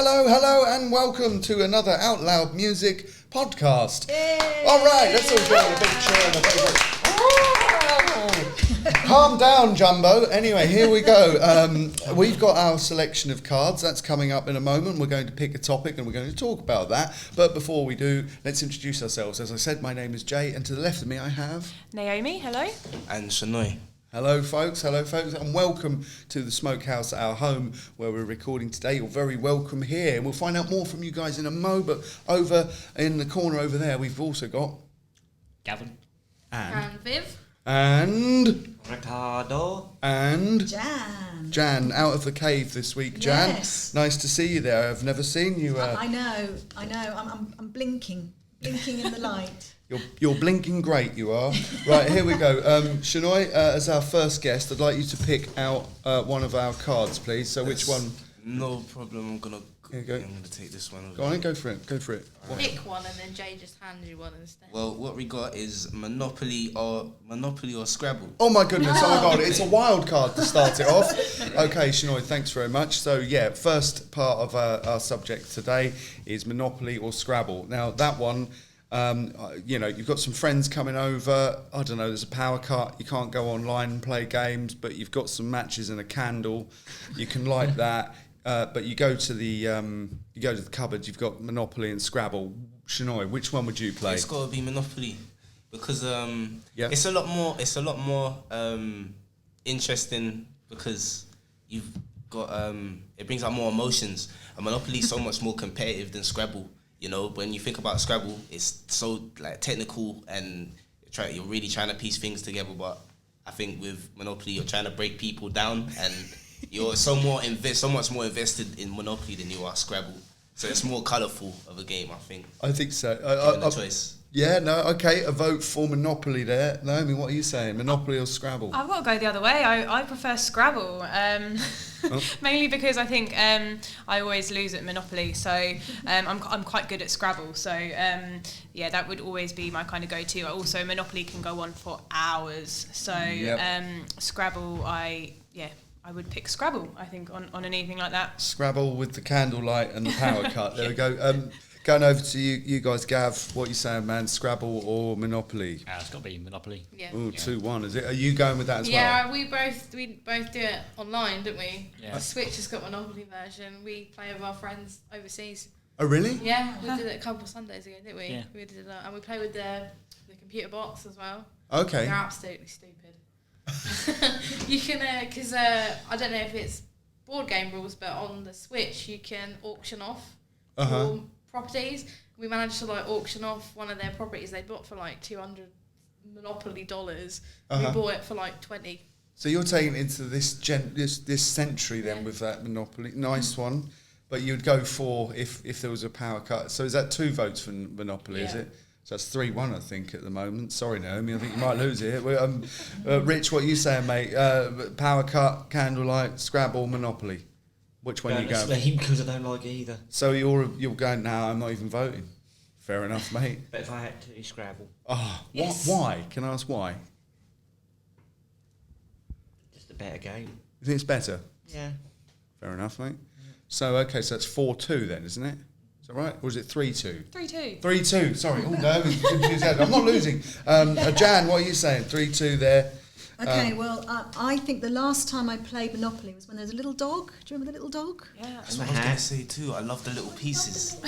Hello, and welcome to another Out Loud Music podcast. Yay! All right, let's all join a big cheer and a big Calm down, Jumbo. Anyway, here we go. We've got our selection of cards. That's coming up in a moment. We're going to pick a topic and we're going to talk about that. But before we do, let's introduce ourselves. As I said, my name is Jay, and to the left of me I have... Naomi, hello. And Shanoy. Hello folks, and welcome to the Smokehouse, our home, where we're recording today. You're very welcome here, and we'll find out more from you guys in a mo, but over in the corner over there, we've also got... Gavin. And Viv. And... Ricardo. And... Jan, out of the cave this week. Jan, yes. Nice to see you there. I've never seen you... I know, I'm blinking in the light. You're blinking great, you are. Right, here we go. Shanoy, as our first guest, I'd like you to pick out one of our cards, please. So which one? No problem, I'm gonna take this one. Go on and go for it. Pick one and then Jay just hands you one instead. Well, what we got is Monopoly or Scrabble. Oh my goodness, oh my God, it's a wild card to start it off. Okay, Shanoy, thanks very much. So yeah, first part of our subject today is Monopoly or Scrabble. Now that one... you've got some friends coming over. I don't know, there's a power cut. You can't go online and play games, but you've got some matches and a candle. You can light that. But you go to the cupboard. You've got Monopoly and Scrabble. Shanoy, which one would you play? It's got to be Monopoly because it's a lot more interesting because you've got it brings out more emotions. And Monopoly is so much more competitive than Scrabble. You know, when you think about Scrabble, it's so like technical and you're really trying to piece things together. But I think with Monopoly, you're trying to break people down, and you're so much more invested in Monopoly than you are Scrabble. So it's more colourful of a game, I think. I think so. Choice. Yeah, no, okay, a vote for Monopoly there. Naomi, what are you saying? Monopoly or Scrabble? I've got to go the other way. I prefer Scrabble, mainly because I think I always lose at Monopoly, so I'm quite good at Scrabble. So that would always be my kind of go-to. Also, Monopoly can go on for hours, so Scrabble, I would pick Scrabble, I think, on an evening like that. Scrabble with the candlelight and the power cut. There we go. Going over to you guys, Gav, what are you saying, man? Scrabble or Monopoly? It's got to be Monopoly. Yeah. Oh, 2-1, is it? Are you going with that as well? Yeah, we both do it online, don't we? Yeah. The Switch has got Monopoly version. We play with our friends overseas. Oh, really? Yeah, we did it a couple of Sundays ago, didn't we? Yeah. We did that, and we play with the computer box as well. Okay. They're absolutely stupid. You can, because I don't know if it's board game rules, but on the Switch you can auction off properties. We managed to auction off one of their properties they bought for $200 Monopoly dollars. We bought it for 20. So you're taking it into this century then with that Monopoly. Nice one. But you'd go for if there was a power cut. So is that 2 votes for Monopoly, is it? So that's 3-1, I think, at the moment. Sorry, Naomi, I think you might lose it. Rich, what are you saying, mate? Power cut, candlelight, Scrabble, Monopoly. Which one are you going? Sleep because I don't like either. So you're going now. I'm not even voting. Fair enough, mate. But if I had to, Scrabble. Oh, yes. Why? Can I ask why? Just a better game. You think it's better? Yeah. Fair enough, mate. So okay, so that's 4-2 then, isn't it? Is that right? Or is it 3-2? 3-2. 3-2. Sorry. Oh no, I'm not losing. Jan, what are you saying? 3-2 there. Okay, I think the last time I played Monopoly was when there was a little dog. Do you remember the little dog? Yeah. That's what I was going to say too. I love the little pieces.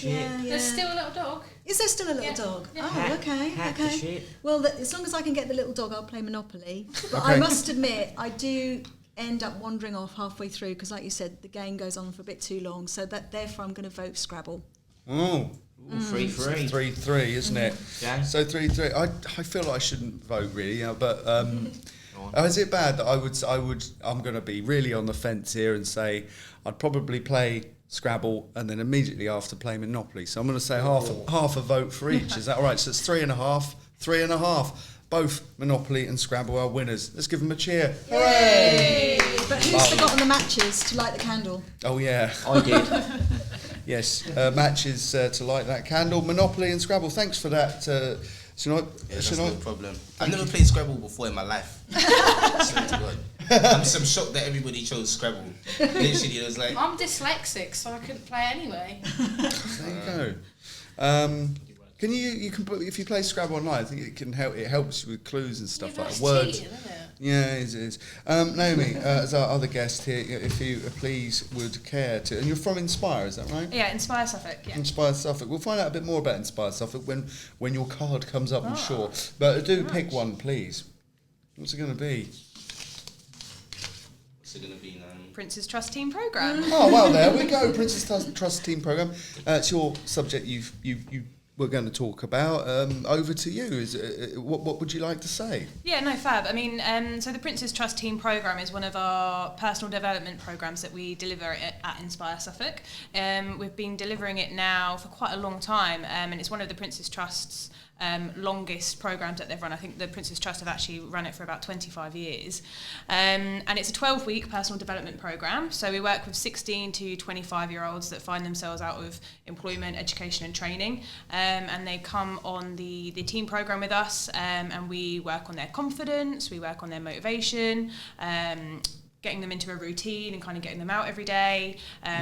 Yeah. There's still a little dog. Is there still a little dog? Yeah. Oh, okay. Shit. Well, as long as I can get the little dog, I'll play Monopoly. But I must admit, I do end up wandering off halfway through because, like you said, the game goes on for a bit too long. So therefore, I'm going to vote Scrabble. Oh. 3-3. 3-3, isn't it? Yeah. So 3-3. I feel like I shouldn't vote really, but is it bad that I'm going to be really on the fence here and say I'd probably play Scrabble and then immediately after play Monopoly. So I'm going to say half a vote for each. Is that all right? So it's 3.5. Both Monopoly and Scrabble are winners. Let's give them a cheer. Hooray! But who's forgotten the matches to light the candle? Oh yeah, I did. Yes, matches to light that candle. Monopoly and Scrabble. Thanks for that. That's no problem. I've never played Scrabble before in my life. I'm shocked that everybody chose Scrabble. Literally, it was like... I'm dyslexic, so I couldn't play anyway. There you go. Can you can put, if you play Scrabble online, I think it can help. It helps you with clues and stuff like words. Cheating, isn't it? Yeah, it is. Naomi, as our other guest here, if you please would care to, and you're from Inspire, is that right? Yeah, Inspire Suffolk. Yeah. Inspire Suffolk. We'll find out a bit more about Inspire Suffolk when your card comes up, I'm sure. But do pick one, please. What's it going to be? What's it going to be, Naomi? Prince's Trust Team Programme. Oh well, there we go. Princess Trust Team Programme. It's your subject. We're going to talk about. Over to you. What would you like to say? Yeah, no, fab. I mean, so the Prince's Trust Team Programme is one of our personal development programmes that we deliver at Inspire Suffolk. We've been delivering it now for quite a long time, and it's one of the Prince's Trust's longest programmes that they've run. I think the Prince's Trust have actually run it for about 25 years. And it's a 12-week personal development programme. So we work with 16 to 25-year-olds that find themselves out of employment, education and training. And they come on the team programme with us, and we work on their confidence, we work on their motivation, getting them into a routine and kind of getting them out every day,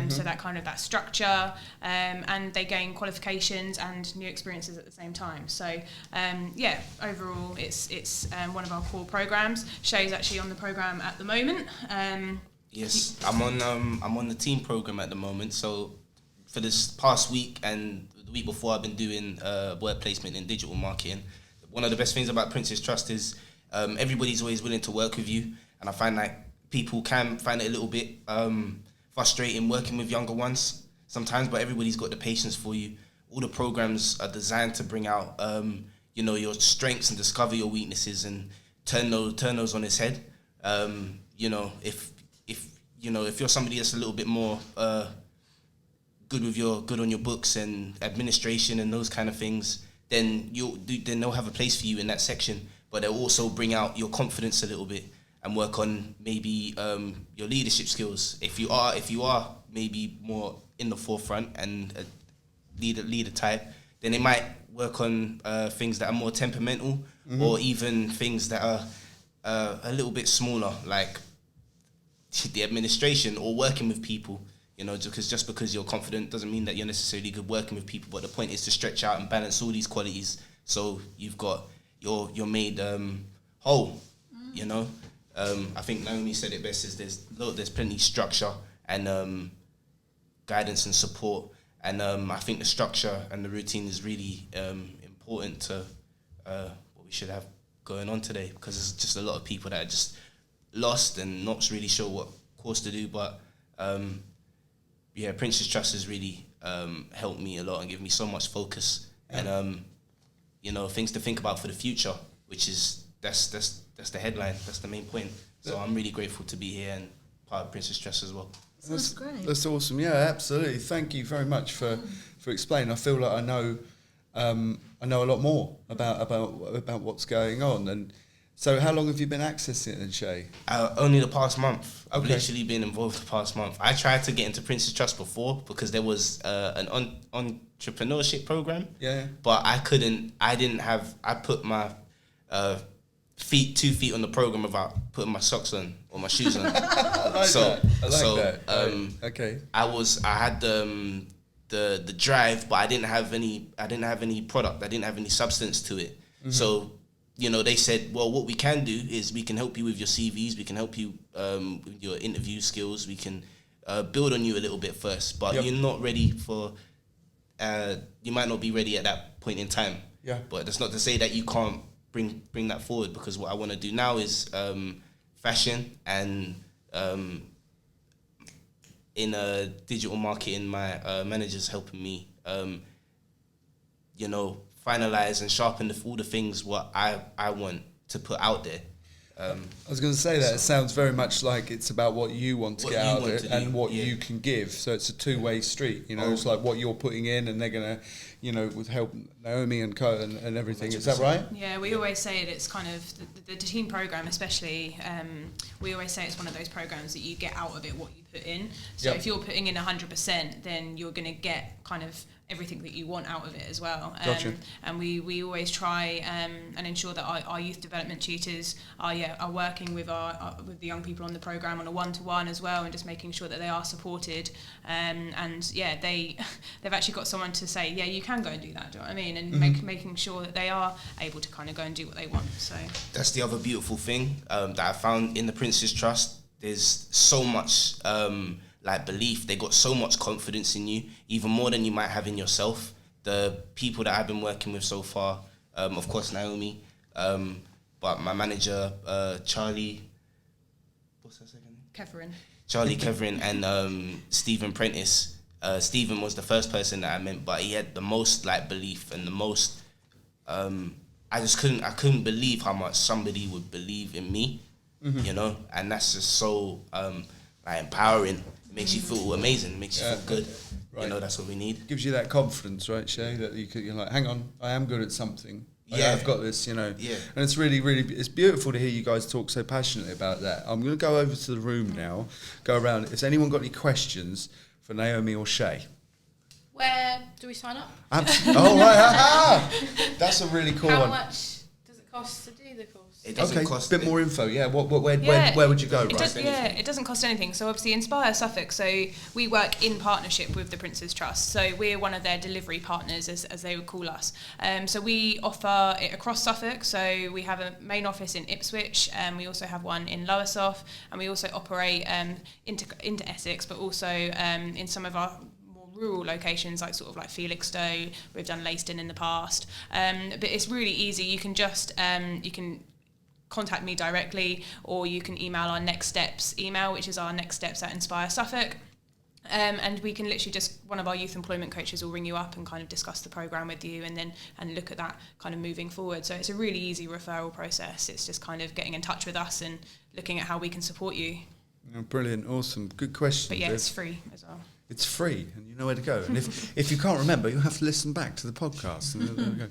so that kind of that structure, and they gain qualifications and new experiences at the same time. So yeah, overall it's one of our core programs. Shay's actually on the program at the moment. Yes, I'm on the team program at the moment. So for this past week and the week before, I've been doing work placement in digital marketing. One of the best things about Prince's Trust is everybody's always willing to work with you, and I find like people can find it a little bit frustrating working with younger ones sometimes, but everybody's got the patience for you. All the programs are designed to bring out, your strengths and discover your weaknesses and turn those on its head. If you're somebody that's a little bit more good on your books and administration and those kind of things, then they'll have a place for you in that section. But they'll also bring out your confidence a little bit and work on maybe your leadership skills. If you are maybe more in the forefront and a leader type, then they might work on things that are more temperamental, or even things that are a little bit smaller, like the administration or working with people. Just because you're confident doesn't mean that you're necessarily good working with people. But the point is to stretch out and balance all these qualities, so you're made whole. I think Naomi said it best: is there's plenty of structure and guidance and support, and I think the structure and the routine is really important to what we should have going on today, because there's just a lot of people that are just lost and not really sure what course to do. But Prince's Trust has really helped me a lot and given me so much focus and things to think about for the future, which is that's the headline, that's the main point. So I'm really grateful to be here and part of Prince's Trust as well. That's great. That's awesome. Yeah, absolutely. Thank you very much for explaining. I feel like I know a lot more about what's going on. And so, how long have you been accessing it, then, Shay? Only the past month. I've Okay. literally been involved the past month. I tried to get into Prince's Trust before because there was an entrepreneurship program. Yeah. But I put my 2 feet on the program without putting my socks on or my shoes on. I like that. Okay. I had the drive, but I didn't have any product. I didn't have any substance to it. Mm-hmm. So, they said, well, what we can do is we can help you with your CVs. We can help you with your interview skills. We can build on you a little bit first, but you're not ready for. You might not be ready at that point in time. Yeah. But that's not to say that you can't bring that forward, because what I want to do now is fashion and in digital marketing. My manager's helping me, finalize and sharpen all the things what I want to put out there. I was going to say that it sounds very much like it's about what you want to get out of it and what you can give. So it's a two-way street. It's like what you're putting in, and they're going to, with help Naomi and Co and everything. 100%. Is that right? Yeah, we always say it's kind of the team program, especially. We always say it's one of those programs that you get out of it what you put in. So if you're putting in 100%, then you're going to get kind of everything that you want out of it as well. Gotcha. And we always try and ensure that our youth development tutors are working with with the young people on the programme on a one-to-one as well, and just making sure that they are supported. They've actually got someone to say, yeah, you can go and do that, do you know what I mean? And making sure that they are able to kind of go and do what they want. So that's the other beautiful thing that I found in the Prince's Trust. There's so much belief. They got so much confidence in you, even more than you might have in yourself. The people that I've been working with so far, of course Naomi, but my manager Charlie, what's her second name? Charlie Keverin and Stephen Prentice. Stephen was the first person that I met, but he had the most belief and the most. I couldn't believe how much somebody would believe in me, you know, and that's just so empowering. It makes you feel amazing. It makes you feel good. Right. You know, that's what we need. Gives you that confidence, right, Shay? That you're like, hang on, I am good at something. Yeah, I've got this, you know. Yeah. And it's really, really, it's beautiful to hear you guys talk so passionately about that. I'm going to go over to the room now, go around. Has anyone got any questions for Naomi or Shay? Where do we sign up? Oh, right. That's a really cool How one. much does it cost to do the course? It doesn't cost a bit more info. Yeah, where would you go? It doesn't cost anything. So obviously Inspire Suffolk, so we work in partnership with the Prince's Trust. So we're one of their delivery partners, as they would call us. So we offer it across Suffolk. So we have a main office in Ipswich, and we also have one in Lowestoft, and we also operate into Essex, but also in some of our rural locations like Felixstowe. We've done Leiston in the past, but it's really easy. You can just you can contact me directly, or you can email our Next Steps email, which is our Next Steps at Inspire Suffolk, and we can literally one of our youth employment coaches will ring you up and kind of discuss the programme with you, and look at that kind of moving forward. So it's a really easy referral process. It's just kind of getting in touch with us and looking at how we can support you. Oh, brilliant, awesome, good question. But yeah, it's free as well. It's free, and you know where to go. And if you can't remember, you'll have to listen back to the podcast. And there we go.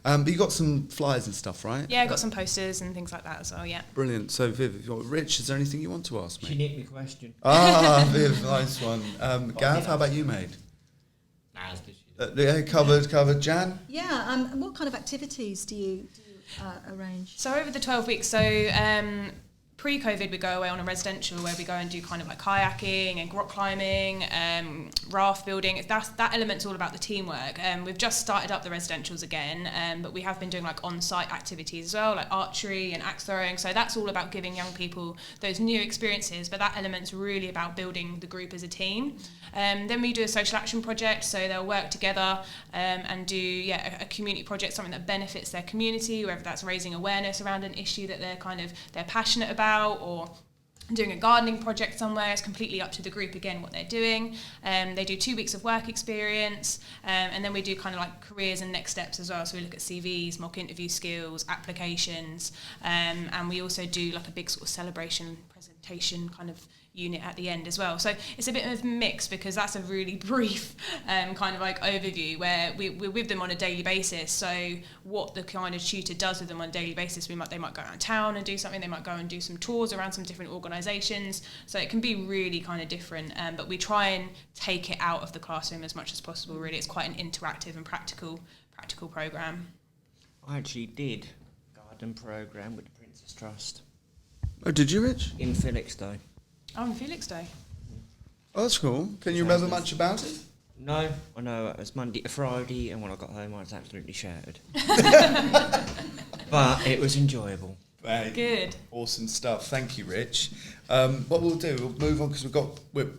But you got some flyers and stuff, right? Yeah, I got some posters and things like that as well, yeah. Brilliant. So, Viv, Rich, is there anything you want to ask me? She nicked me question. Viv, nice one. Gav, how about you, mate? Covered. Jan? Yeah, and what kind of activities do you arrange? So over the 12 weeks, pre-COVID, we go away on a residential where we go and do kind of like kayaking and rock climbing, raft building. That element's all about the teamwork. We've just started up the residentials again, but we have been doing like on-site activities as well, like archery and axe throwing. So that's all about giving young people those new experiences, but that element's really about building the group as a team. Then we do a social action project, so they'll work together and do a community project, something that benefits their community, whether that's raising awareness around an issue that they're passionate about, or doing a gardening project somewhere. It's completely up to the group again what they're doing. They do 2 weeks of work experience, and then we do kind of like careers and next steps as well. So we look at CVs, mock interview skills, applications, and we also do like a big sort of celebration presentation kind of unit at the end as well. So it's a bit of a mix, because that's a really brief kind of like overview where we're with them on a daily basis. So what the kind of tutor does with them on a daily basis, they might go around town and do something, they might go and do some tours around some different organisations. So it can be really kind of different, but we try and take it out of the classroom as much as possible. Really, it's quite an interactive and practical programme. I actually did a garden programme with the Prince's Trust. Oh, did you, Rich? In Felixstowe. Oh, in Felixstowe. Oh, that's cool. Can you remember much about it? No, I know it was Monday to Friday, and when I got home I was absolutely shattered. But it was enjoyable. Right. Good. Awesome stuff. Thank you, Rich. What we'll do, we'll move on, because we're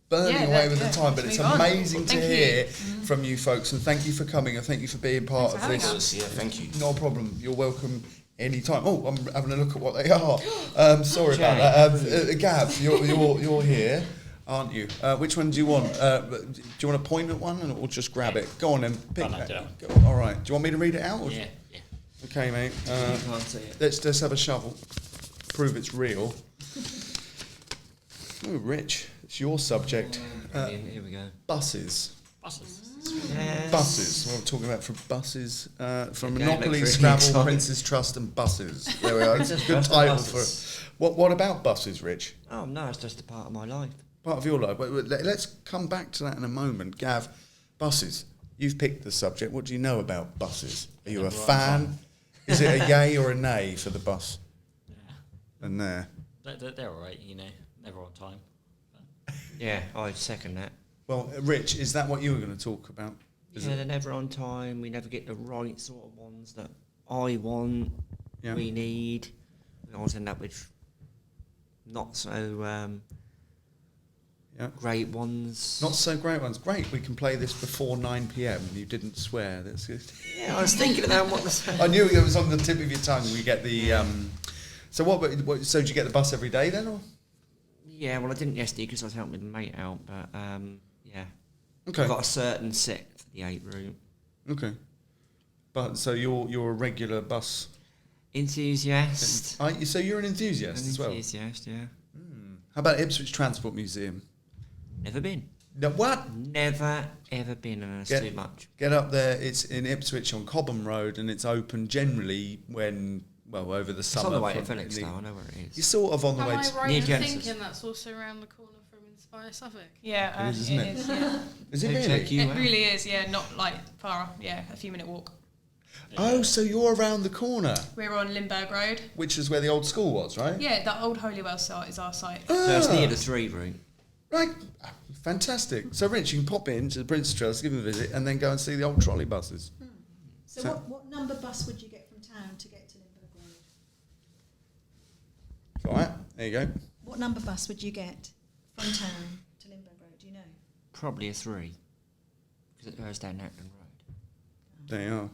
burning away with the time, but it's amazing to hear from you folks, and thank you for coming, and thank you for being part of this. Yeah, thank you. No problem. You're welcome anytime. Oh, I'm having a look at what they are. Sorry about that. Gav, you're here, aren't you? Which one do you want? Do you want to point at one, or just grab it? Go on then. Pick that. All right. Do you want me to read it out? Or Yeah. Okay, mate. Can't see it. Let's have a shovel. Prove it's real. Oh, Rich, it's your subject. Here we go. Buses. Yes. Buses. What we're talking about for buses. From Okay, Monopoly, looks really Scrabble, exciting. Prince's Trust, and buses. There we are. It's a Prince's good Trust and title buses. for it. What about buses, Rich? Oh no, it's just a part of my life. Part of your life. Let's come back to that in a moment. Gav, buses. You've picked the subject. What do you know about buses? Are you a fan? Is it a yay or a nay for the bus? Yeah. And there. They're all right, you know, never on time. Yeah, I'd second that. Well, Rich, is that what you were going to talk about? They're never on time. We never get the right sort of ones that I want, we need. We always end up with not so great ones. Not so great ones. Great, we can play this before 9 p.m. You didn't swear. That's good. Yeah, I was thinking about what the... I knew it was on the tip of your tongue. We get the... So so did you get the bus every day then? Or? Yeah, well, I didn't yesterday because I was helping with a mate out, but yeah. Okay. I've got a certain set for the 8 route. Okay. But so you're a regular bus enthusiast. So you're an enthusiast as well. Enthusiast, yeah. How about Ipswich Transport Museum? Never been. No, what? Never ever been, and it's too much. Get up there. It's in Ipswich on Cobham Road, and it's open generally over the summer. It's on the way to Felix, though. I know where it is. You're sort of on the way Am to... I right in thinking that's also around the corner from Inspire Suffolk? Yeah, it is, isn't it? Is, yeah. Is it really? It really is, yeah, not like far, a few minute walk. Oh, so you're around the corner. We're on Lindbergh Road. Which is where the old school was, right? Yeah, the old Holywell site is our site. So it's near the 3 route. Right, fantastic. So, Rich, you can pop in to the Prince Trails, give them a visit, and then go and see the old trolley buses. So what number bus would you get from town to get to Lindbergh Road? All right, there you go. What number bus would you get from town to Lindbergh Road? Do you know? Probably a 3, because it goes down Acton Road. There you are.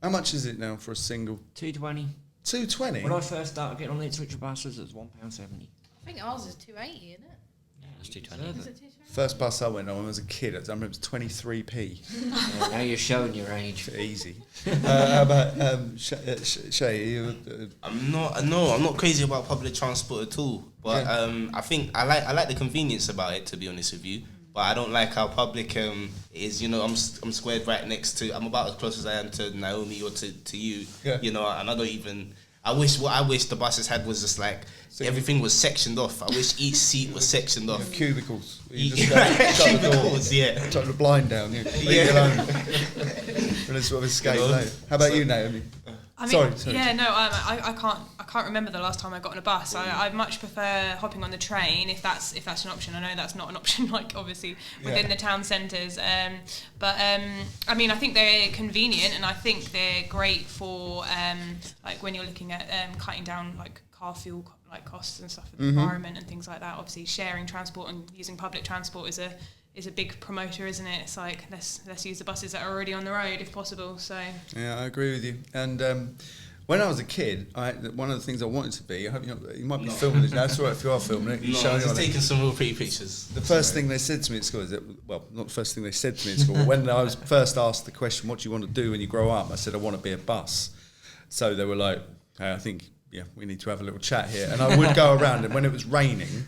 How much is it now for a single? £2.20. £2.20? When I first started getting on the Ipswich buses, it was £1.70. I think ours is 280, isn't it? Yeah, it's Is it 220. 220? First bus I went on as a kid, I remember it was 23p. Now you're showing your age. Easy. How about Shay? I'm not crazy about public transport at all. But I think I like the convenience about it, to be honest with you. But I don't like how public it is. You know, I'm squared right next to. I'm about as close as I am to Naomi or to you. Yeah. You know, and I don't even. I wish the buses had was just like everything was sectioned off. I wish each seat was sectioned off. Cubicles. You just shut the door. Cubicles, yeah. Shut the blind down. Yeah. Leave it alone. And sort of escape. You know? How about you, Naomi? I mean, Sorry. yeah, no, I can't remember the last time I got on a bus. I much prefer hopping on the train if that's an option. I know that's not an option, like obviously within the town centres. But I mean, I think they're convenient, and I think they're great for like when you're looking at cutting down like car fuel like costs and stuff for the environment and things like that. Obviously, sharing transport and using public transport is a big promoter, isn't it? It's like let's use the buses that are already on the road if possible. So yeah, I agree with you. And when I was a kid, one of the things I wanted to be. I hope you might be filming this now. That's all right if you are filming it. No, I'm just taking some real pretty pictures. The first thing they said to me at school is not the first thing they said to me at school. When I was first asked the question, "What do you want to do when you grow up?" I said, "I want to be a bus." So they were like, "Hey, I think we need to have a little chat here." And I would go around, and when it was raining,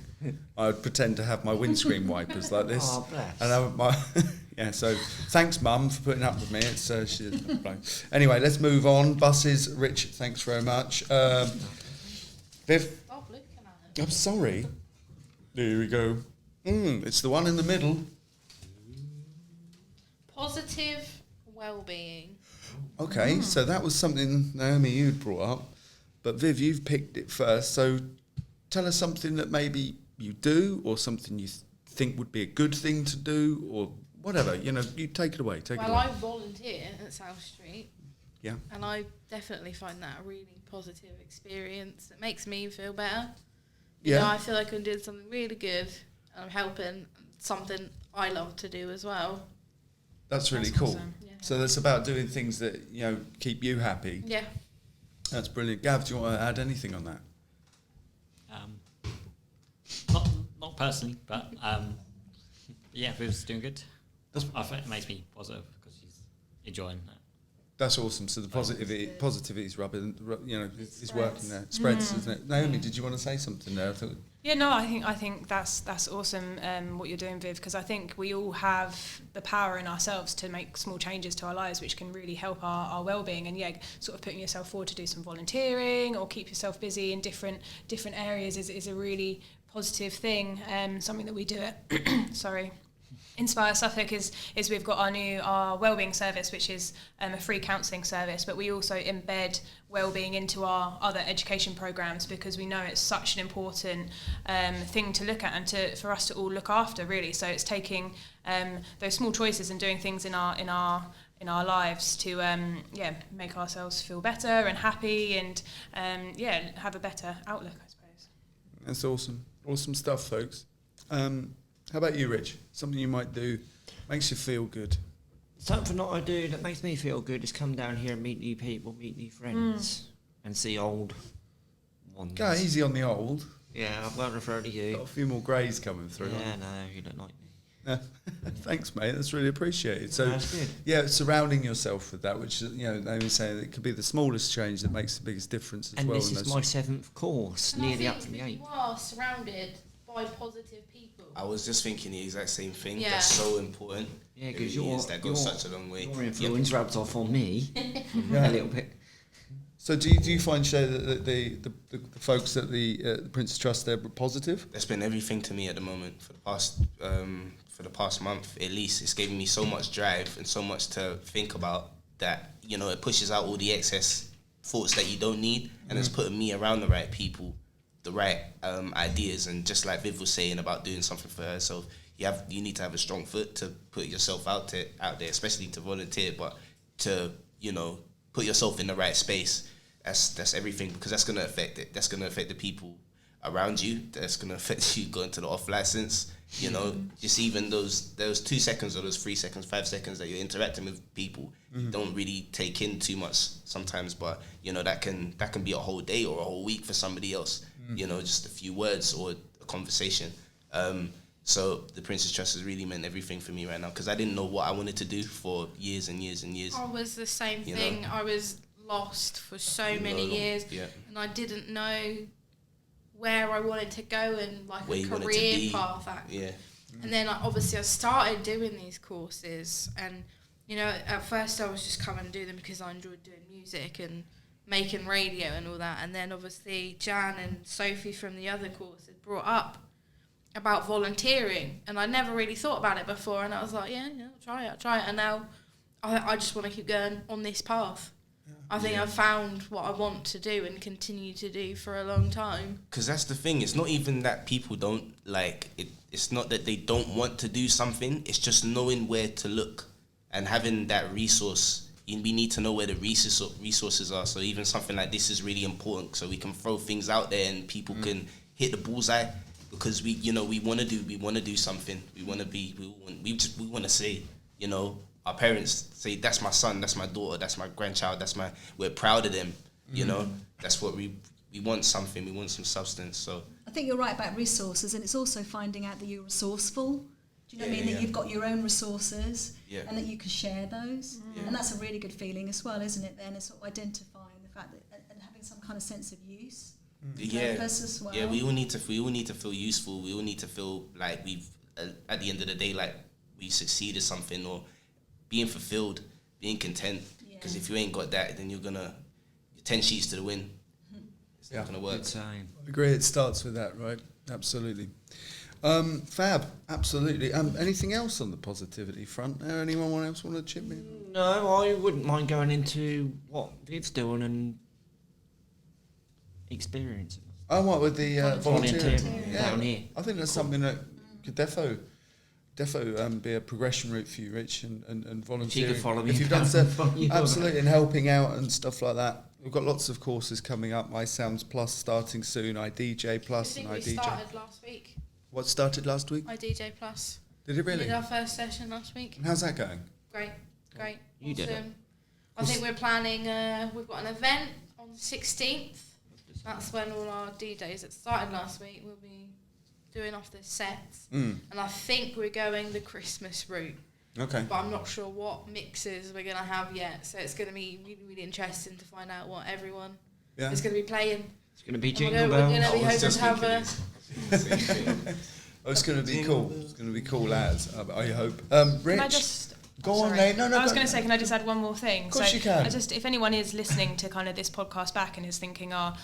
I would pretend to have my windscreen wipers like this. Oh, bless. And so thanks, Mum, for putting up with me. It's anyway, let's move on. Buses, Rich, thanks very much. Viv? Stop looking at it. I'm sorry. There we go. It's the one in the middle. Positive well-being. Okay, so that was something, Naomi, you'd brought up. But Viv, you've picked it first. So tell us something that maybe you do, or something you think would be a good thing to do, or whatever. You know, you take it away. Well, I volunteer at South Street. Yeah. And I definitely find that a really positive experience. It makes me feel better. You know, I feel like I'm doing something really good. And I'm helping something I love to do as well. That's really cool. Awesome. Yeah. So that's about doing things that, keep you happy. Yeah. That's brilliant. Gav, do you want to add anything on that? Not personally, but yeah, Viv's doing good. I think it makes me positive because she's enjoying that. That's awesome. So the positivity is rubbing, is working there. Spreads, isn't it? Naomi, did you want to say something there? yeah, no, I think that's awesome what you're doing, Viv, because I think we all have the power in ourselves to make small changes to our lives, which can really help our well-being. And sort of putting yourself forward to do some volunteering or keep yourself busy in different areas is a really positive thing. Something that we do at Inspire Suffolk is we've got our wellbeing service, which is a free counselling service, but we also embed wellbeing into our other education programs because we know it's such an important thing to look at and for us to all look after, really. So it's taking those small choices and doing things in our lives to make ourselves feel better and happy and have a better outlook, I suppose. That's awesome stuff, folks. How about you, Rich? Something you might do makes you feel good. Something that I do that makes me feel good is come down here and meet new people, meet new friends, and see old ones. Go easy on the old. Yeah, I won't refer to you. Got a few more greys coming through. Yeah, no, you don't like me. Thanks, mate. That's really appreciated. So, That's good. yeah, surrounding yourself with that, which they were saying it could be the smallest change that makes the biggest difference as and well. this is my 7th course, And nearly I up to think the 8th. you are surrounded by positive people. I was just thinking the exact same thing. Yeah. That's so important. Yeah, It because really is. That goes such a long way. your influence rubs off on me Yeah. a little bit. So, do you find, Shay, that the folks at the Prince's Trust, they're positive? That's been everything to me at the moment for the past month at least. It's given me so much drive and so much to think about that, it pushes out all the excess thoughts that you don't need, and it's putting me around the right people, the right ideas. And just like Viv was saying about doing something for herself, you need to have a strong foot to put yourself out there, especially to volunteer, but to put yourself in the right space. That's everything, because that's gonna affect it. That's gonna affect the people around you. That's gonna affect you going to the off license. Just even those 2 seconds or those 3 seconds, 5 seconds that you're interacting with people, you don't really take in too much sometimes. But that can be a whole day or a whole week for somebody else. Just a few words or a conversation. So the Prince's Trust has really meant everything for me right now, because I didn't know what I wanted to do for years and years and years. I was the same thing. I was lost for so many years, and I didn't know where I wanted to go and where a you wanted to career be. path. And then obviously I started doing these courses, and at first I was just coming and do them because I enjoyed doing music and making radio and all that. And then obviously Jan and Sophie from the other course had brought up about volunteering, and I never really thought about it before, and I was like, I'll try it, and now I just want to keep going on this path. I think I've found what I want to do and continue to do for a long time. Because that's the thing. It's not even that people don't like it. It's not that they don't want to do something. It's just knowing where to look and having that resource. We need to know where the resources are. So even something like this is really important, so we can throw things out there and people can hit the bullseye. Because we want to do something. We want to say, our parents say, that's my son, that's my daughter, that's my grandchild, we're proud of them. That's what we want something. We want some substance. So I think you're right about resources, and it's also finding out that you're resourceful. Do you know what I mean? That you've got your own resources and that you can share those. And that's a really good feeling as well, isn't it? Then it's sort of identifying the fact that and having some kind of sense of use. Purpose as well. Yeah, we all need to feel useful. We all need to feel like we've at the end of the day, like we succeeded something, or being fulfilled, being content. Because if you ain't got that, then you're 10 sheets to the wind. It's not gonna work. I agree. It starts with that, right? Absolutely. Fab. Absolutely. Anything else on the positivity front? Anyone else want to chip in? No, I wouldn't mind going into what Viv's doing and experiencing. Oh, what with the volunteering down here? I think that's something that could defo be a progression route for you, Rich, and volunteering. You can follow me. If you've done stuff, absolutely, and helping out and stuff like that. We've got lots of courses coming up. iSounds Plus starting soon. iDJ Plus and I think we iDJ. started last week. What started last week? iDJ Plus. Did it really? We did our first session last week. And how's that going? Great. You awesome. did it. I think we're planning. We've got an event on the 16th. That's when all our D-Days that started last week will be doing off the sets. And I think we're going the Christmas route. Okay. But I'm not sure what mixes we're going to have yet. So it's going to be really, really interesting to find out what everyone is going to be playing. It's going to be And Jingle we're going Bells. to be hoping to have a... Oh, it's going to be cool. It's going to be cool as I hope. Rich, Go on, Nate. No, I was going to say, can I just add one more thing? Of course you can. If anyone is listening to kind of this podcast back and is thinking, I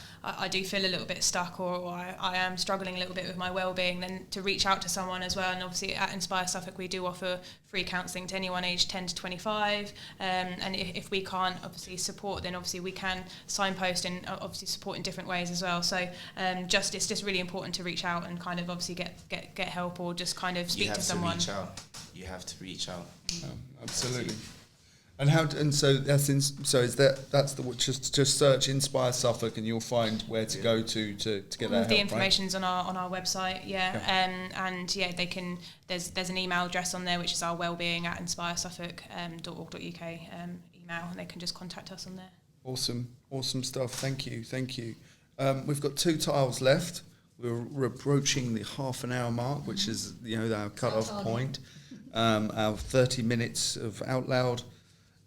do feel a little bit stuck, or I am struggling a little bit with my well-being, then to reach out to someone as well. And obviously at Inspire Suffolk, we do offer free counselling to anyone aged 10 to 25. And if we can't obviously support, then obviously we can signpost and obviously support in different ways as well. So it's just really important to reach out and kind of obviously get help, or just kind of speak to someone. You have to reach out. Absolutely. And so that's just search Inspire Suffolk and you'll find where to go to get that help. The information's on our website, and there's an email address on there which is our wellbeing@inspiresuffolk.org.uk email, and they can just contact us on there. Awesome stuff. Thank you. We've got 2 tiles left. We're approaching the half an hour mark, which is our cut-off point. Our 30 minutes of Out Loud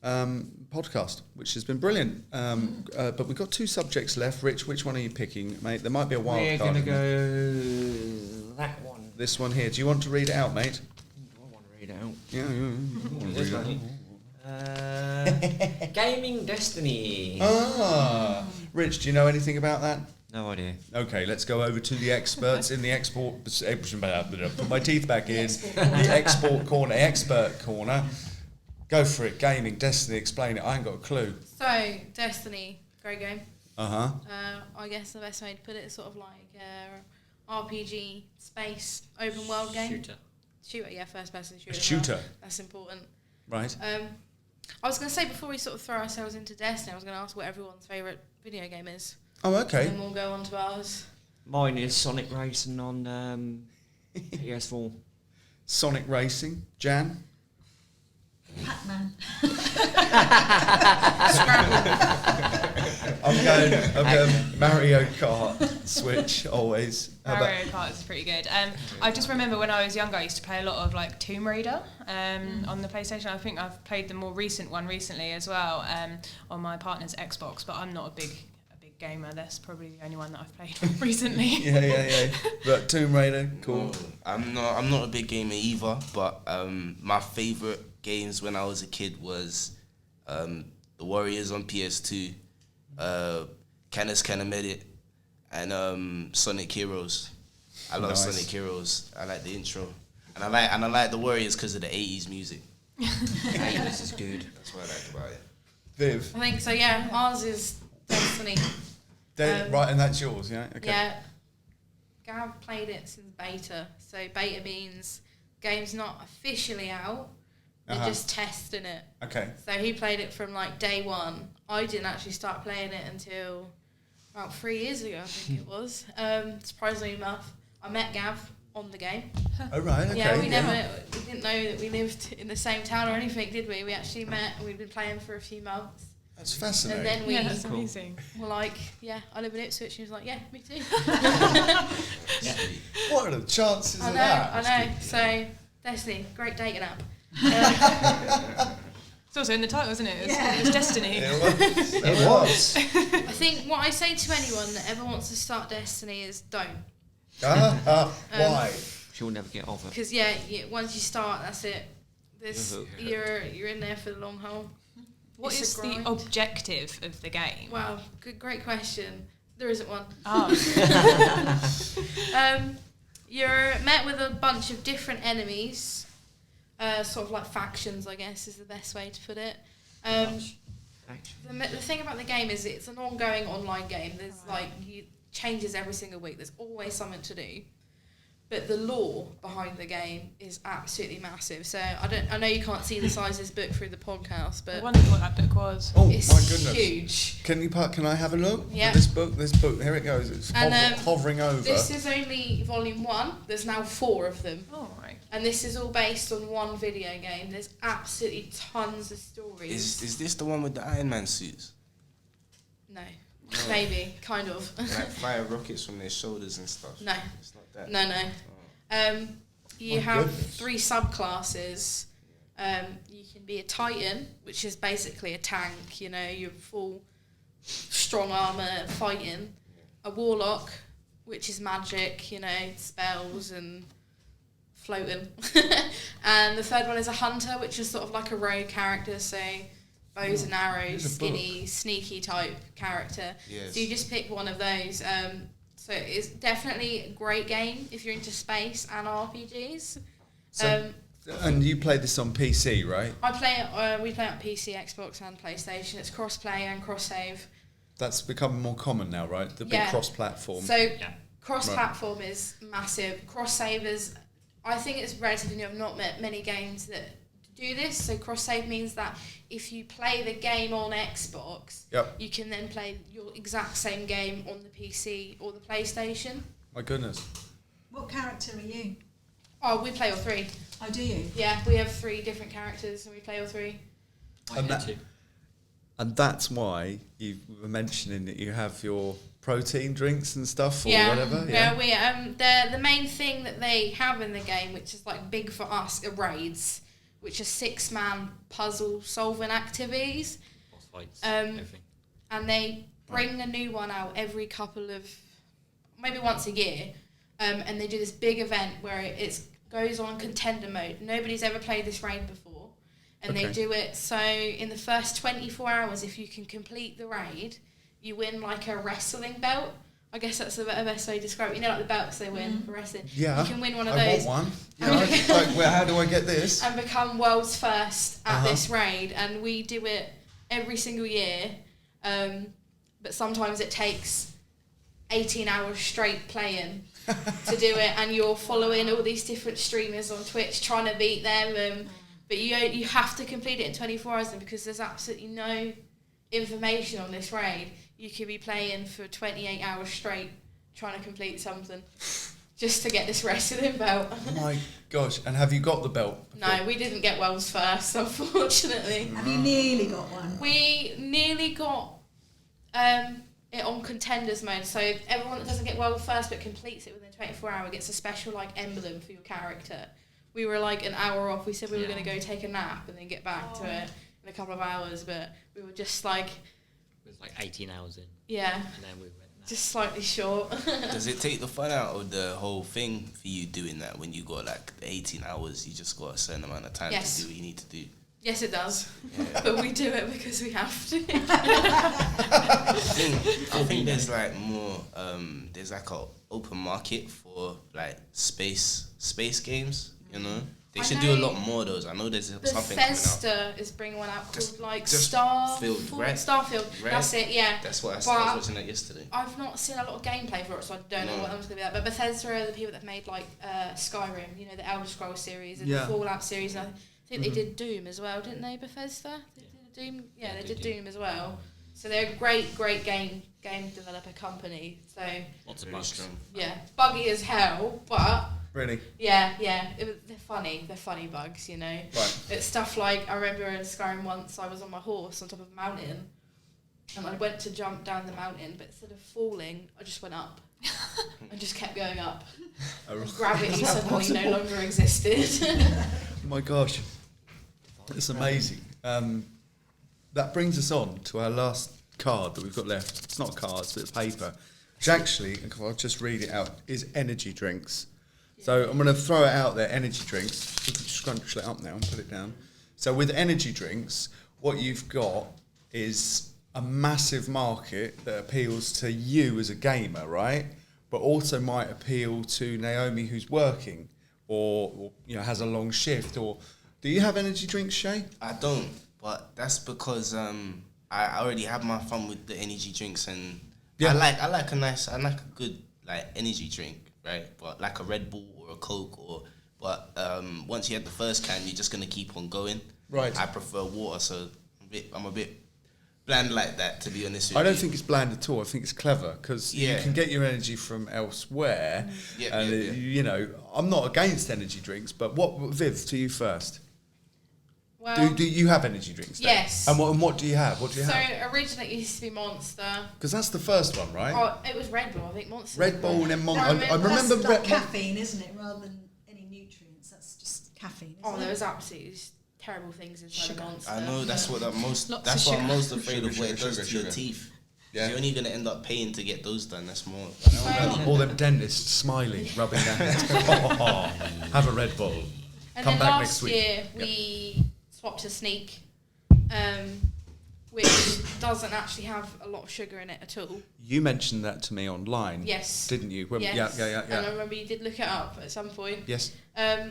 podcast, which has been brilliant. But we've got 2 subjects left. Rich, which one are you picking, mate? There might be a wild card. We're going to go that one. This one here. Do you want to read it out, mate? I want to read it out. Yeah. Gaming Destiny. Rich, do you know anything about that? No idea. Okay, let's go over to the experts in the export. Put my teeth back in. The export corner, expert corner. Go for it. Gaming, Destiny. Explain it. I ain't got a clue. So Destiny, great game. I guess the best way to put it is sort of like RPG space open world game. Shooter, yeah, first person shooter. A shooter. That's important. Right. I was going to say, before we sort of throw ourselves into Destiny, I was going to ask what everyone's favourite video game is. Oh, okay. And then we'll go on to ours. Mine is Sonic Racing on PS4. Sonic Racing. Jan? Pac-Man. Scrabble. I'm going Mario Kart. Switch, always. Mario Kart is pretty good. I just remember when I was younger, I used to play a lot of like Tomb Raider on the PlayStation. I think I've played the more recent one recently as well on my partner's Xbox, but I'm not a big gamer. That's probably the only one that I've played recently. Yeah. But Tomb Raider, cool. I'm not a big gamer either, but my favourite games when I was a kid was The Warriors on PS2, Canis Canamedit, and Sonic Heroes. I love Sonic Heroes. I like the intro, and I like The Warriors because of the 80s music. 80s is good. That's what I like about it. Viv? I think so. Yeah, ours is Destiny. Right, and that's yours, yeah? Okay. Yeah. Gav played it since beta. So beta means game's not officially out. They're just testing it. Okay. So he played it from like day one. I didn't actually start playing it until about 3 years ago, I think it was. Surprisingly enough, I met Gav on the game. Oh, right, okay. Yeah, we didn't know that we lived in the same town or anything, did we? We actually met and we'd been playing for a few months. That's fascinating. And then that's amazing. We're like, yeah, I live in Ipswich. And he was like, yeah, me too. What are the chances of that? I know. So, Destiny, great dating app. It's also in the title, isn't it? It's Destiny. It was. I think what I say to anyone that ever wants to start Destiny is don't. Why? She'll never get off it. Because once you start, that's it. You're in there for the long haul. What is the objective of the game? Wow, great question. There isn't one. You're met with a bunch of different enemies, sort of like factions, I guess is the best way to put it. The thing about the game is it's an ongoing online game. There's changes every single week. There's always something to do. But the lore behind the game is absolutely massive. So I know you can't see the size of this book through the podcast, but I wondered what that book was. Oh it's my goodness! Huge. Can I have a look? Yeah. At this book. Here it goes. It's hovering over. This is only volume 1. There's now 4 of them. Oh right. And this is all based on one video game. There's absolutely tons of stories. Is this the one with the Iron Man suits? No. Maybe, kind of. Like fire rockets from their shoulders and stuff. No. It's not that. No. You have 3 subclasses. You can be a Titan, which is basically a tank, you're full strong armour fighting. A Warlock, which is magic, spells and floating. And the third one is a hunter, which is sort of like a rogue character, so bows and arrows, skinny, sneaky type character. Yes. So you just pick one of those. So it's definitely a great game if you're into space and RPGs. And you play this on PC, right? I play it. We play it on PC, Xbox, and PlayStation. It's cross-play and cross-save. That's become more common now, right? The big cross-platform. So cross-platform is massive. Cross-savers, I think it's relatively new. I've not met many games that do this. So cross-save means that if you play the game on Xbox, you can then play your exact same game on the PC or the PlayStation. My goodness. What character are you? Oh, we play all three. Oh, do you? Yeah, we have 3 different characters and we play all 3. And that's why you were mentioning that you have your protein drinks and stuff or whatever. Yeah, we the main thing that they have in the game, which is like big for us, are raids, which are 6-man puzzle solving activities. Boss fights, everything. And they bring a new one out every couple of, maybe once a year, and they do this big event where it goes on contender mode. Nobody's ever played this raid before, and they do it so in the first 24 hours, if you can complete the raid, you win like a wrestling belt. I guess that's the best way to describe it. You know, like the belts they win for wrestling. Yeah, you can win one of those. I want one. Yeah, how do I get this? And become world's first at this raid. And we do it every single year. But sometimes it takes 18 hours straight playing to do it. And you're following all these different streamers on Twitch trying to beat them. But you have to complete it in 24 hours because there's absolutely no information on this raid. You could be playing for 28 hours straight trying to complete something just to get this wrestling belt. Oh my gosh. And have you got the belt before? No, we didn't get world's first, unfortunately. Have you nearly got one? We nearly got it on contenders mode. So everyone that doesn't get world first but completes it within 24 hours gets a special like emblem for your character. We were like an hour off. We said we were going to go take a nap and then get back to it in a couple of hours, but we were just like... It was like 18 hours in. Yeah. And then we went just slightly short. Does it take the fun out of the whole thing for you doing that when you got like 18 hours, you just got a certain amount of time to do what you need to do? Yes, it does. Yeah. But we do it because we have to. I think there's like more, there's like a open market for like space games, you know? They should do a lot more of those. I know there's something coming out. Bethesda is bringing one out called like Starfield, right? Starfield. Right? That's it, yeah. That's what I was watching that yesterday. I've not seen a lot of gameplay for it, so I don't know what that was going to be like. But Bethesda are the people that made like Skyrim, you know, the Elder Scrolls series and the Fallout series. And I think they did Doom as well, didn't they, Bethesda? They did Doom? Yeah, they did Doom as well. So they're a great game developer company. So lots of bugs. Yeah, buggy as hell, but... Really? Yeah. They're funny. They're funny bugs, you know. Right. It's stuff like, I remember in Skyrim once, I was on my horse on top of a mountain, and I went to jump down the mountain, but instead of falling, I just went up. I just kept going up. Gravity suddenly no longer existed. Oh my gosh. It's amazing. That brings us on to our last card that we've got left. It's not a card, it's a bit of paper. Which actually, I'll just read it out, is energy drinks. So I'm going to throw it out there, energy drinks. We can scrunch it up now and put it down. So with energy drinks, what you've got is a massive market that appeals to you as a gamer, right? But also might appeal to Naomi who's working or you know has a long shift. Or do you have energy drinks, Shay? I don't, but that's because I already have my fun with the energy drinks, and I like a good like energy drink. Right, but like a Red Bull or a Coke, but once you have the first can, you're just gonna keep on going. Right. I prefer water, so I'm a bit bland like that, to be honest with you. I don't think it's bland at all. I think it's clever because you can get your energy from elsewhere. You know, I'm not against energy drinks, but Viv, to you first. Well, do you have energy drinks then? Yes. And what do you have? What do you have? So originally it used to be Monster. Because that's the first one, right? Oh, it was Red Bull, I think. Monster. Red Bull and then Monster. I remember that's like caffeine, isn't it? Rather than any nutrients, that's just caffeine. Isn't there was absolutely terrible things inside Monster. I know that's what I'm most afraid of. What it does to your teeth. Yeah. You're only going to end up paying to get those done. That's more. All them dentists smiling, rubbing their hands. Have a Red Bull. And Come then back next last week. year we swapped to Sneak, which doesn't actually have a lot of sugar in it at all. You mentioned that to me online. Yes. Didn't you? Yes. Yeah. And I remember you did look it up at some point. Yes. It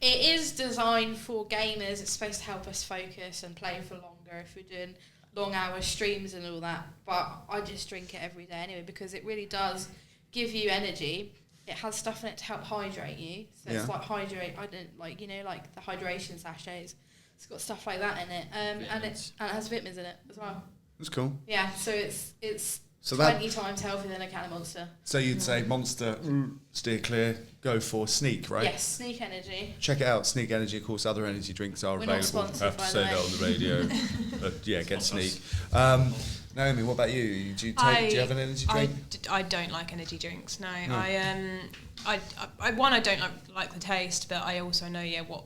is designed for gamers. It's supposed to help us focus and play for longer if we're doing long hour streams and all that. But I just drink it every day anyway because it really does give you energy. It has stuff in it to help hydrate you. So it's like like the hydration sachets. It's got stuff like that in it. And it has vitamins in it as well. That's cool. Yeah, so it's So 20 times healthier than a can of Monster. So you'd say Monster, steer clear, go for Sneak, right? Yes, Sneak Energy. Check it out, Sneak Energy. Of course, other energy drinks are We're not available. sponsored, I have to by say the that way. on the radio. But yeah, get Sneak. Naomi, what about you? Do you have an energy drink? I don't like energy drinks. No, No. I don't like the taste, but I also know what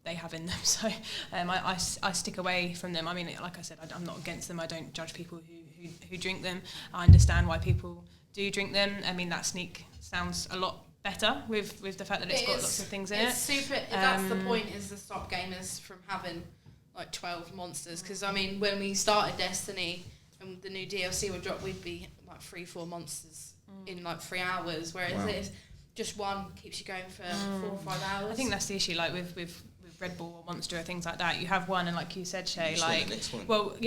they have in them. So I stick away from them. I mean, like I said, I'm not against them. I don't judge people who drink them. I understand why people do drink them. I mean, that Sneak sounds a lot better with the fact that it's got lots of things in it. It's super. That's the point, is to stop gamers from having like 12 monsters. Because I mean, when we started Destiny and the new DLC would drop, we'd be like 3-4 monsters in like 3 hours. Whereas this, just one keeps you going for 4 or 5 hours. I think that's the issue. Like with Red Bull or Monster or things like that, you have one, and like you said, Shay, like,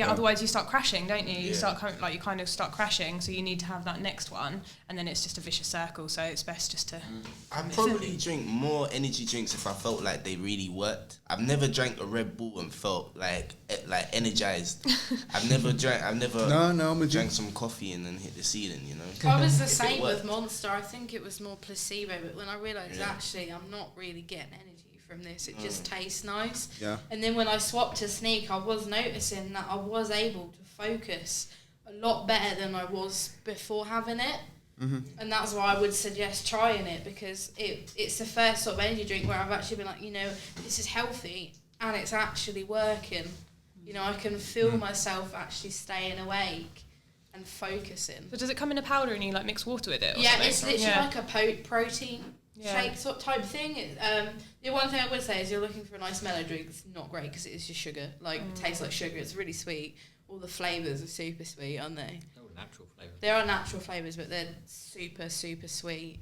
otherwise you start crashing, don't you? You start you kind of start crashing, so you need to have that next one, and then it's just a vicious circle. So it's best just to. I'd probably drink more energy drinks if I felt like they really worked. I've never drank a Red Bull and felt like energized. I've never drank some coffee and then hit the ceiling. You know. I was the same with Monster. I think it was more placebo, but when I realised actually I'm not really getting energy from this, it just tastes nice. Yeah. And then when I swapped to Sneak, I was noticing that I was able to focus a lot better than I was before having it. Mm-hmm. And that's why I would suggest trying it, because it's the first sort of energy drink where I've actually been like, this is healthy and it's actually working. I can feel myself actually staying awake and focusing. So does it come in a powder and you like mix water with it? Or something? It's literally like a protein shake sort of type thing. The one thing I would say is you're looking for a nice mellow drink. It's not great because it is just sugar. It tastes like sugar. It's really sweet. All the flavours are super sweet, aren't they? Oh, natural flavours. There are natural flavours, but they're super, super sweet.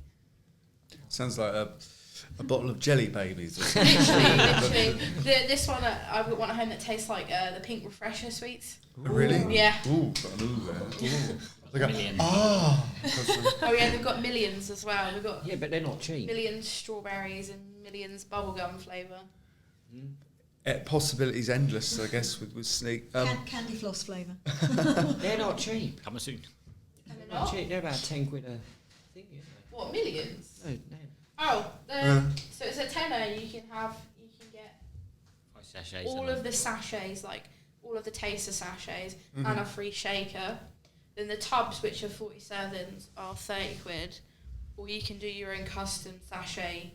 Sounds like a bottle of Jelly Babies. Or literally. This one, I've got one at home that tastes like the pink refresher sweets. Oh, really? Yeah. Ooh, got an there. Ooh. Oh yeah, they've got millions as well. We've got but they're not cheap. Millions strawberries and millions bubblegum flavour. Possibilities endless, I guess, with Sneak. Candy floss flavour. They're not cheap. Coming soon. And they're They're not? cheap. They're about 10 quid a thing, isn't What, millions? they? Oh, so it's a tenner. You can get 5 sachets. all of the sachets, like all of the taster sachets, and a free shaker. Then the tubs, which are 47s, are 30 quid. Or you can do your own custom sachet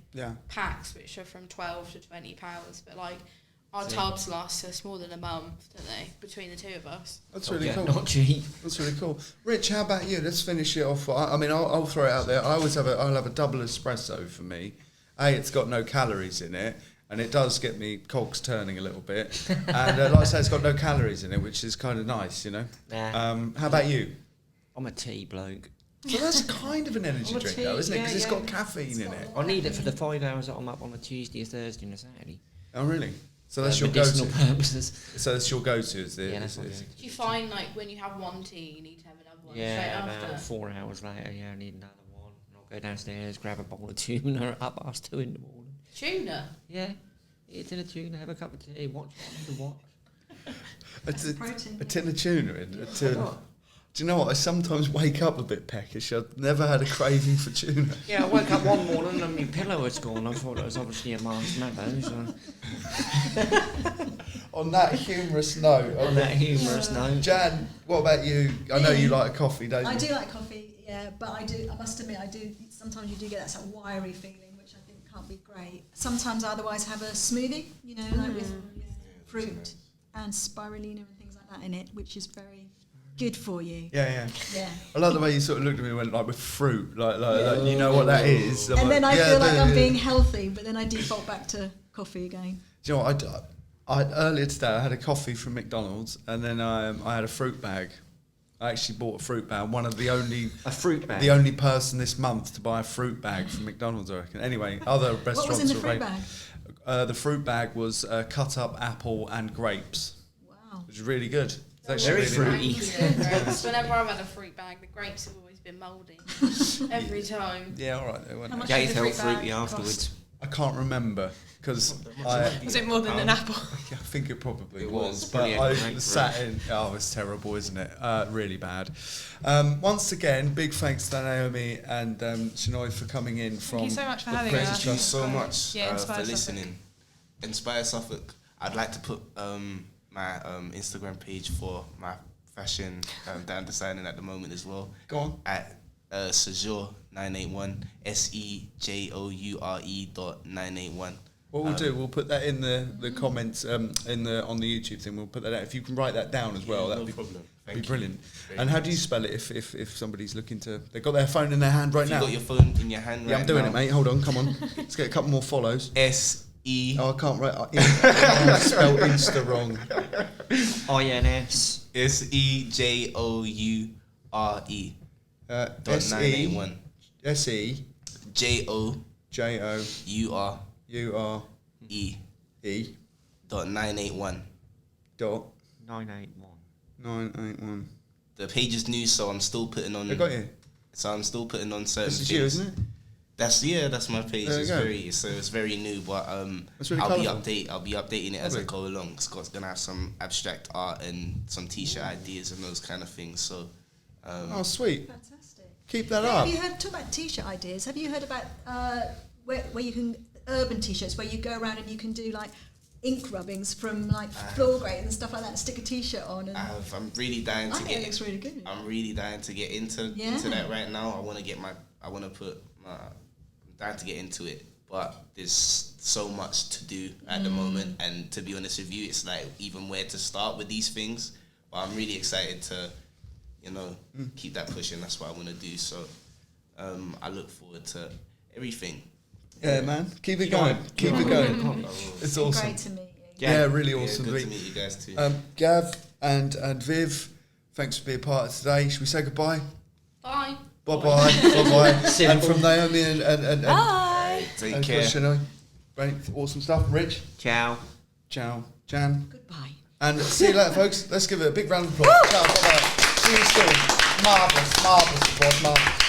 packs, which are from 12 to 20 pounds. But our tubs last us more than a month, don't they? Between the two of us. That's really cool. Not cheap. That's really cool. Rich, how about you? Let's finish it off. I mean, I'll throw it out there. I'll have a double espresso for me. It's got no calories in it, and it does get me cogs turning a little bit. And like I say, it's got no calories in it, which is kind of nice, Nah. How about you? I'm a tea bloke. So that's kind of an energy drink, though, isn't it? Because it's got caffeine in it. I need it for the 5 hours that I'm up on a Tuesday, a Thursday, and a Saturday. Oh, really? So that's your medicinal go-to. purposes. So that's your go-to, is it? Yeah, that's my Do you find when you have one tea, you need to have another one straight about after? 4 hours later, I need another one. And I'll go downstairs, grab a bowl of tuna at 2:30 in the morning. Tuna? Yeah. Eat a tin of tuna, have a cup of tea, watch what I need to watch. A tin of tuna. Do you know what? I sometimes wake up a bit peckish. I've never had a craving for tuna. Yeah, I woke up one morning and my pillow was gone. I thought it was obviously a marshmallow. So. On that humorous note. Jan, what about you? I know you like a coffee, don't you? I do like coffee, yeah, but I must admit, sometimes you do get that sort of wiry feeling, which I think can't be great. Sometimes I otherwise have a smoothie, with fruit and spirulina and things like that in it, which is very good for you. Yeah. Yeah. I like the way you sort of looked at me and went like with fruit, like you know what that is. And then I feel like I'm being healthy, but then I default back to coffee again. Do you know what I earlier today I had a coffee from McDonald's and then I had a fruit bag. I actually bought a fruit bag. One of the only the only person this month to buy a fruit bag from McDonald's, I reckon. Anyway, other restaurants. What was in the fruit bag? The fruit bag was cut up apple and grapes. Wow. Which is really good. It's actually very fruity. Whenever I've had a fruit bag, the grapes have always been mouldy. Every time. Yeah, all right. They weren't. How much Gate did the felt fruit bag fruity cost? afterwards. I can't remember because Was it more than an apple? I think it probably was, but probably I a grape sat in. Oh, it's terrible, isn't it? Really bad. Once again, big thanks to Naomi and Shinoy for coming in from. Thank you so much for the having Press us. Thank you so much Yeah, for Inspire listening. Inspire Suffolk. I'd like to put my Instagram page for my fashion that I'm designing at the moment as well. Go on. At Sejour981 SEJOURE.981. What we'll do, we'll put that in the comments on the YouTube thing. We'll put that out. If you can write that down as well, that'd no be problem. be brilliant. And how do you spell it if somebody's looking to? They've got their phone in their hand right If now. you got your phone in your hand Yeah, right I'm doing now, it, mate. Hold on, come on. Let's get a couple more follows. SE. Oh, I can't write. I spelled Insta wrong. INS. SEJOURE. Dot 981. SEJOURE Dot 981. dot 981. 981. The page is new, so I'm still putting on. I got you. So I'm still putting on certain This is things. you, isn't it? That's my page. There you go. It's very new, but It's really I'll colourful. be updating it as I Lovely. go along. Scott's gonna have some abstract art and some t-shirt ideas and those kind of things. So Oh, sweet. Fantastic. Keep that Have up. you heard, talk about t-shirt ideas, have you heard about where you can, urban t-shirts, where you go around and you can do like ink rubbings from like floor grate and stuff like that and stick a t-shirt on? And I'm really dying I to think it get. looks really good. I'm really dying to get into that right now. I'm dying to get into it, but there's so much to do at the moment, and to be honest with you, it's like even where to start with these things. But I'm really excited to, keep that pushing. That's what I want to do. So I look forward to everything. Yeah, man. Keep it going. Keep it going. It's awesome. Great to meet you. Yeah, really Yeah, awesome. good to meet you guys too. Gav and Viv, thanks for being part of today. Should we say goodbye? Bye. Bye bye. And from Naomi and Bye. Take and care. Shinoy. Great, awesome stuff. Rich. Ciao. Ciao. Jan. Goodbye. And see you later, folks. Let's give it a big round of applause. Ciao. Bye bye. See you soon. Marvellous. It was marvellous.